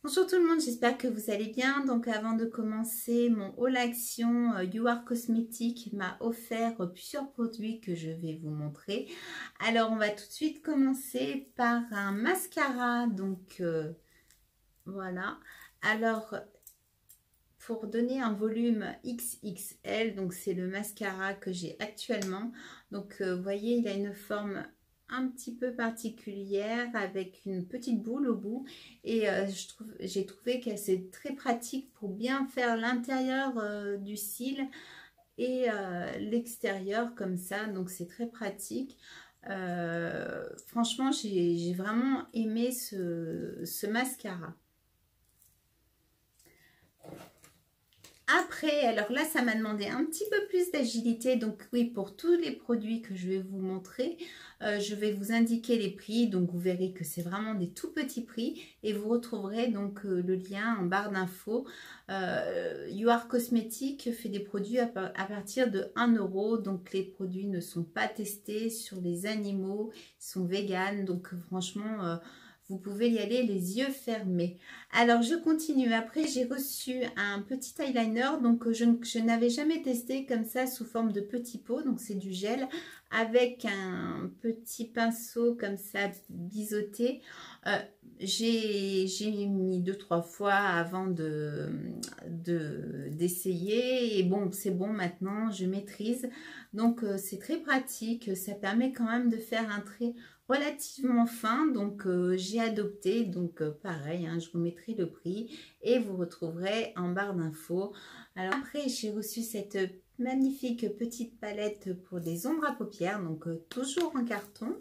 Bonjour tout le monde, j'espère que vous allez bien. Donc avant de commencer mon haul action, You Are Cosmetics m'a offert plusieurs produits que je vais vous montrer. Alors on va tout de suite commencer par un mascara. Donc voilà. Alors pour donner un volume XXL, donc c'est le mascara que j'ai actuellement. Donc vous voyez, il a une forme un petit peu particulière avec une petite boule au bout et j'ai trouvé que c'est très pratique pour bien faire l'intérieur du cil et l'extérieur comme ça, donc c'est très pratique. Franchement j'ai vraiment aimé ce mascara. Après, alors là, ça m'a demandé un petit peu plus d'agilité. Donc oui, pour tous les produits que je vais vous montrer, je vais vous indiquer les prix. Donc vous verrez que c'est vraiment des tout petits prix. Et vous retrouverez donc le lien en barre d'infos. You Are Cosmetics fait des produits à partir de 1 euro. Donc les produits ne sont pas testés sur les animaux. Ils sont véganes. Donc franchement... vous pouvez y aller les yeux fermés. Alors, je continue. Après, j'ai reçu un petit eyeliner. Donc, je n'avais jamais testé comme ça sous forme de petit pot. Donc, c'est du gel avec un petit pinceau comme ça biseauté. J'ai mis 2-3 fois avant d'essayer. Et bon, c'est bon maintenant, je maîtrise. Donc, c'est très pratique. Ça permet quand même de faire un trait relativement fin, donc j'ai adopté, donc pareil, hein, je vous mettrai le prix et vous retrouverez en barre d'infos. Alors après, j'ai reçu cette magnifique petite palette pour des ombres à paupières, donc toujours en carton,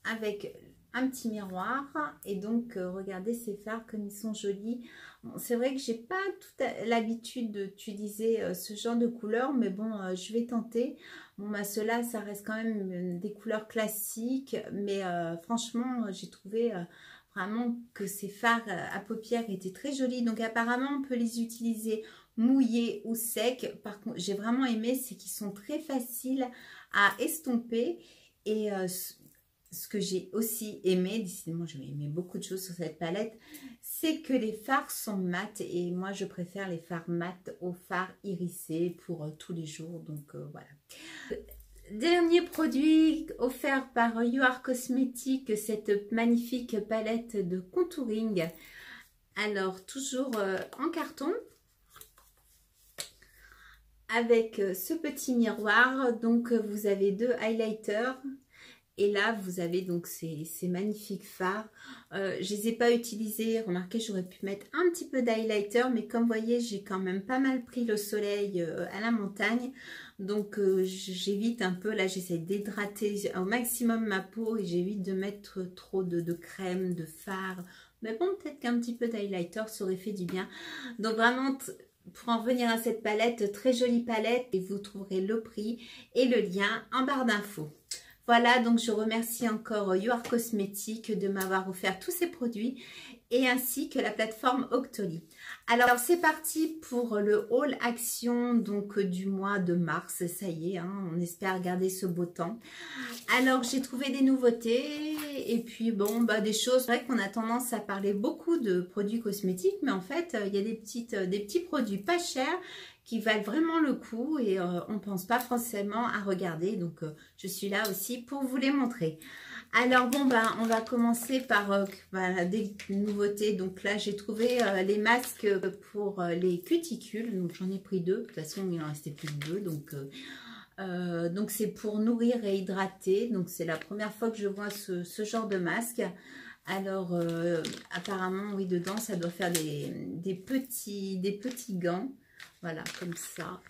avec un petit miroir. Et donc regardez ces fards comme ils sont jolis. Bon, c'est vrai que j'ai pas toute l'habitude d'utiliser ce genre de couleurs, mais bon, je vais tenter. Bon, bah ceux-là, ça reste quand même des couleurs classiques, mais franchement, j'ai trouvé vraiment que ces fards à paupières étaient très jolis. Donc apparemment, on peut les utiliser mouillés ou secs. Par contre, j'ai vraiment aimé, c'est qu'ils sont très faciles à estomper. Et ce que j'ai aussi aimé, décidément j'ai aimé beaucoup de choses sur cette palette, c'est que les fards sont mat et moi je préfère les fards mat aux fards irisés pour tous les jours, donc voilà. Dernier produit offert par You Are Cosmetics, cette magnifique palette de contouring. Alors toujours en carton avec ce petit miroir, donc vous avez deux highlighters. Et là, vous avez donc ces magnifiques fards. Je ne les ai pas utilisés. Remarquez, j'aurais pu mettre un petit peu d'highlighter. Mais comme vous voyez, j'ai quand même pas mal pris le soleil à la montagne. Donc, j'évite un peu. Là, j'essaie d'hydrater au maximum ma peau. Et j'évite de mettre trop de crème, de fard. Mais bon, peut-être qu'un petit peu d'highlighter, ça aurait fait du bien. Donc, vraiment... Pour en revenir à cette palette, très jolie palette. Et vous trouverez le prix et le lien en barre d'infos. Voilà, donc je remercie encore You Are Cosmetics de m'avoir offert tous ces produits et ainsi que la plateforme Octoly. Alors c'est parti pour le haul action donc du mois de mars, ça y est, hein, on espère garder ce beau temps. Alors j'ai trouvé des nouveautés et puis bon, bah, des choses, c'est vrai qu'on a tendance à parler beaucoup de produits cosmétiques, mais en fait il y a des petits produits pas chers qui valent vraiment le coup et on ne pense pas forcément à regarder. Donc, je suis là aussi pour vous les montrer. Alors, bon, ben, on va commencer par des nouveautés. Donc là, j'ai trouvé les masques pour les cuticules. Donc, j'en ai pris 2. De toute façon, il en restait plus que 2. Donc, c'est pour nourrir et hydrater. Donc, c'est la première fois que je vois ce genre de masque. Alors, apparemment, oui, dedans, ça doit faire des petits gants. Voilà, comme ça.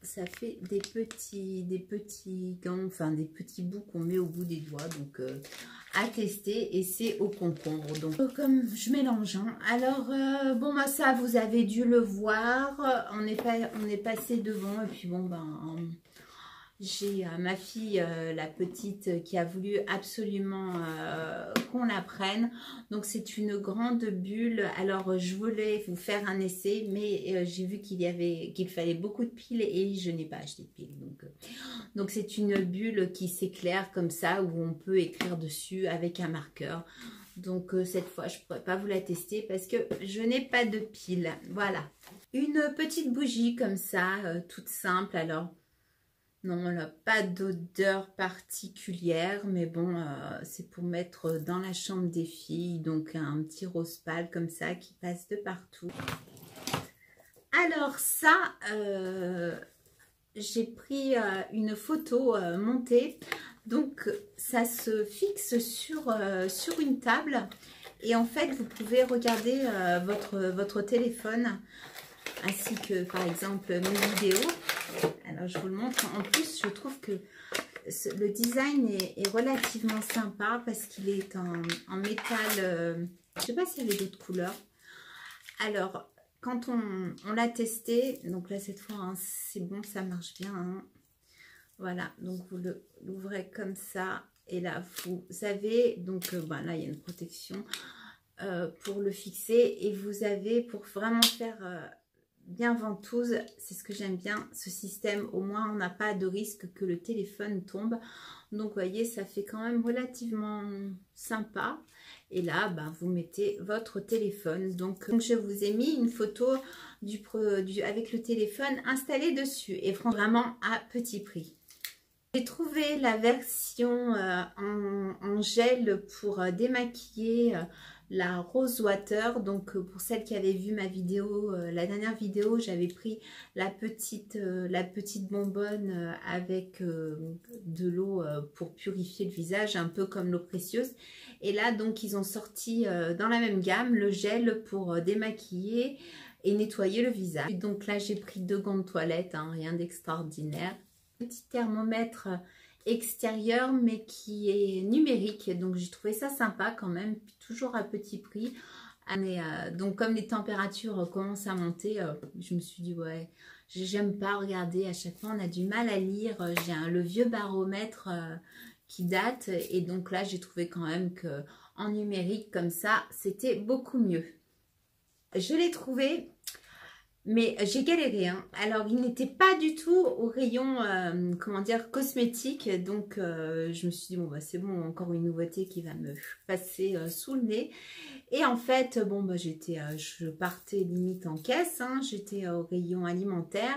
Ça fait des petits gants, enfin des petits bouts qu'on met au bout des doigts. Donc, à tester. Et c'est au concombre. Donc, comme je mélange. Hein. Alors, bon, bah, ça, vous avez dû le voir. On est passé devant. Et puis, bon, ben... J'ai ma fille, la petite, qui a voulu absolument qu'on la prenne. Donc, c'est une grande bulle. Alors, je voulais vous faire un essai, mais j'ai vu qu'il fallait beaucoup de piles et je n'ai pas acheté de piles. Donc c'est une bulle qui s'éclaire comme ça, où on peut écrire dessus avec un marqueur. Donc cette fois, je ne pourrais pas vous la tester parce que je n'ai pas de pile. Voilà. Une petite bougie comme ça, toute simple. Alors, non, elle n'a pas d'odeur particulière, mais bon, c'est pour mettre dans la chambre des filles. Donc un petit rose pâle comme ça qui passe de partout. Alors ça, j'ai pris une photo montée. Donc ça se fixe sur une table et en fait vous pouvez regarder votre téléphone ainsi que par exemple mes vidéos. Alors je vous le montre. En plus je trouve que le design est relativement sympa parce qu'il est en métal. Je ne sais pas s'il y avait d'autres couleurs. Alors quand on l'a testé, donc là cette fois hein, c'est bon, ça marche bien hein. Voilà, donc vous l'ouvrez comme ça et là vous avez donc ben là il y a une protection pour le fixer et vous avez pour vraiment faire bien ventouse, c'est ce que j'aime bien ce système, au moins on n'a pas de risque que le téléphone tombe. Donc vous voyez ça fait quand même relativement sympa et là ben, vous mettez votre téléphone. Donc je vous ai mis une photo avec le téléphone installé dessus et vraiment à petit prix. J'ai trouvé la version en gel pour démaquiller la Rose Water. Donc pour celles qui avaient vu ma vidéo, la dernière vidéo, j'avais pris la petite bonbonne avec de l'eau pour purifier le visage, un peu comme l'eau précieuse. Et là donc ils ont sorti dans la même gamme le gel pour démaquiller et nettoyer le visage. Et donc là j'ai pris 2 gants de toilette, hein, rien d'extraordinaire. Petit thermomètre extérieur mais qui est numérique, donc j'ai trouvé ça sympa quand même, toujours à petit prix. Mais, donc comme les températures commencent à monter, je me suis dit ouais, j'aime pas regarder, à chaque fois on a du mal à lire. J'ai le vieux baromètre qui date et donc là j'ai trouvé quand même que en numérique comme ça c'était beaucoup mieux. Je l'ai trouvé. Mais j'ai galéré, hein. Alors, il n'était pas du tout au rayon, comment dire, cosmétique. Donc, je me suis dit, bon, bah, c'est bon, encore une nouveauté qui va me passer sous le nez. Et en fait, bon, bah, je partais limite en caisse, hein. J'étais au rayon alimentaire.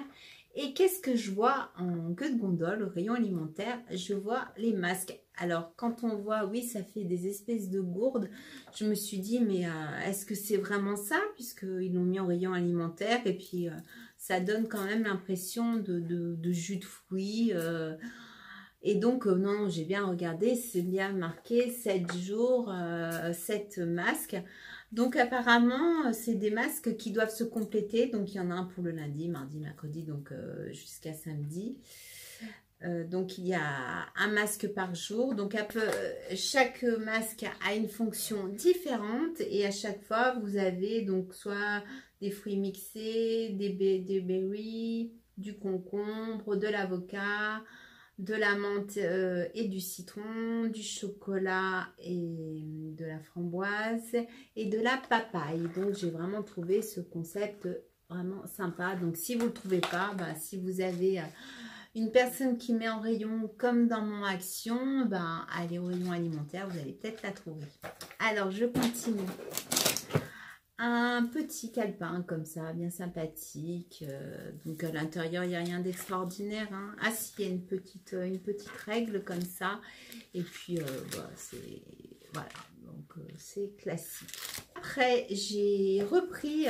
Et qu'est-ce que je vois en queue de gondole au rayon alimentaire? Je vois les masques. Alors, quand on voit, oui, ça fait des espèces de gourdes, je me suis dit, mais est-ce que c'est vraiment ça? Puisqu'ils l'ont mis en rayon alimentaire et puis ça donne quand même l'impression de jus de fruits. Et donc, non, j'ai bien regardé, c'est bien marqué 7 jours, 7 masques. Donc, apparemment, c'est des masques qui doivent se compléter. Donc, il y en a un pour le lundi, mardi, mercredi, donc jusqu'à samedi. Donc il y a un masque par jour, donc chaque masque a une fonction différente et à chaque fois vous avez donc soit des fruits mixés, des berries, du concombre, de l'avocat, de la menthe et du citron, du chocolat et de la framboise et de la papaye. Donc j'ai vraiment trouvé ce concept vraiment sympa. Donc si vous ne le trouvez pas, bah, si vous avez une personne qui met en rayon comme dans mon action, ben, allez au rayon alimentaire, vous allez peut-être la trouver. Alors, je continue. Un petit calepin comme ça, bien sympathique. Donc, à l'intérieur, il n'y a rien d'extraordinaire. Hein. Ah, si, il y a une petite règle comme ça. Et puis, bah, c'est... Voilà, donc c'est classique. Après, j'ai repris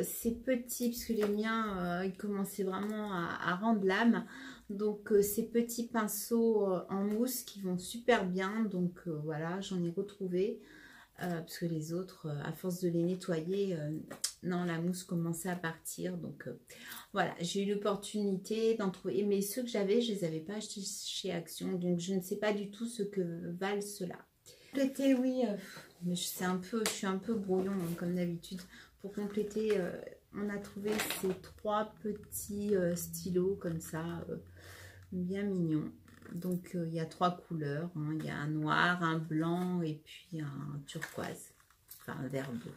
ces petits, puisque les miens, ils commençaient vraiment à rendre l'âme. Donc, ces petits pinceaux en mousse qui vont super bien. Donc, voilà, j'en ai retrouvé. Parce que les autres, à force de les nettoyer, non, la mousse commençait à partir. Donc, voilà, j'ai eu l'opportunité d'en trouver. Mais ceux que j'avais, je ne les avais pas achetés chez Action. Donc, je ne sais pas du tout ce que valent ceux-là. Compléter, oui, mais je suis un peu brouillon hein, comme d'habitude. Pour compléter, on a trouvé ces 3 petits stylos comme ça, bien mignons. Donc il y a 3 couleurs, hein. Il y a un noir, un blanc et puis un turquoise, enfin un vert bleu.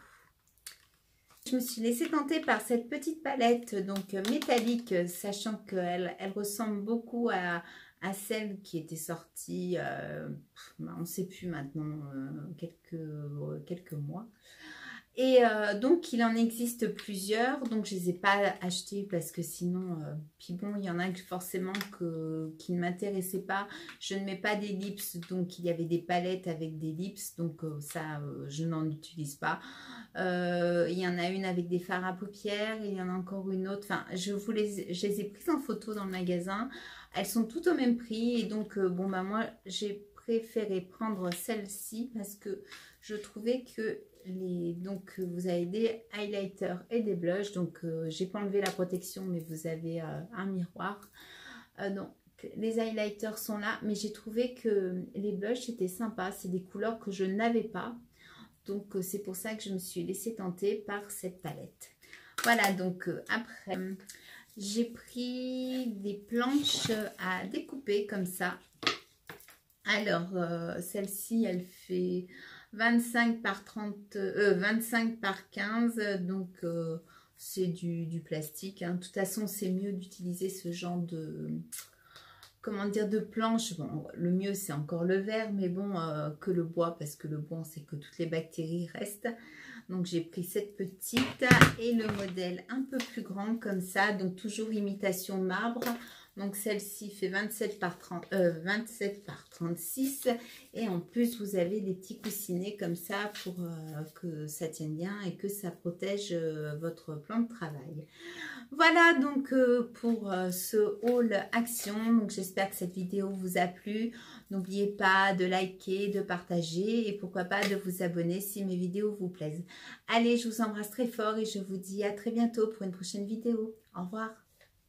Je me suis laissée tenter par cette petite palette donc métallique, sachant qu'elle ressemble beaucoup à à celle qui était sortie, on ne sait plus maintenant, quelques mois. Et donc, il en existe plusieurs. Donc, je ne les ai pas achetés parce que sinon... puis bon, il y en a forcément qui ne m'intéressaient pas. Je ne mets pas d'ellipses. Donc, il y avait des palettes avec des ellipses. Donc, ça, je n'en utilise pas. Il y en a une avec des fards à paupières. Il y en a encore une autre. Enfin, je les ai prises en photo dans le magasin. Elles sont toutes au même prix. Et donc, bon, bah moi, j'ai préféré prendre celle-ci parce que je trouvais que... Donc vous avez des highlighters et des blushs. Donc j'ai pas enlevé la protection, mais vous avez un miroir. Donc les highlighters sont là, mais j'ai trouvé que les blushs étaient sympas. C'est des couleurs que je n'avais pas, donc c'est pour ça que je me suis laissée tenter par cette palette. Voilà, donc après j'ai pris des planches à découper comme ça. Alors celle-ci elle fait 25 par 25 par 15, donc c'est du plastique, hein. De toute façon, c'est mieux d'utiliser ce genre de, comment dire, de planche. Bon, le mieux, c'est encore le verre, mais bon, que le bois, parce que le bois, on sait que toutes les bactéries restent. Donc, j'ai pris cette petite et le modèle un peu plus grand, comme ça, donc toujours imitation marbre. Donc, celle-ci fait 27 par 36. Et en plus, vous avez des petits coussinets comme ça pour que ça tienne bien et que ça protège votre plan de travail. Voilà donc pour ce haul action. Donc, j'espère que cette vidéo vous a plu. N'oubliez pas de liker, de partager et pourquoi pas de vous abonner si mes vidéos vous plaisent. Allez, je vous embrasse très fort et je vous dis à très bientôt pour une prochaine vidéo. Au revoir.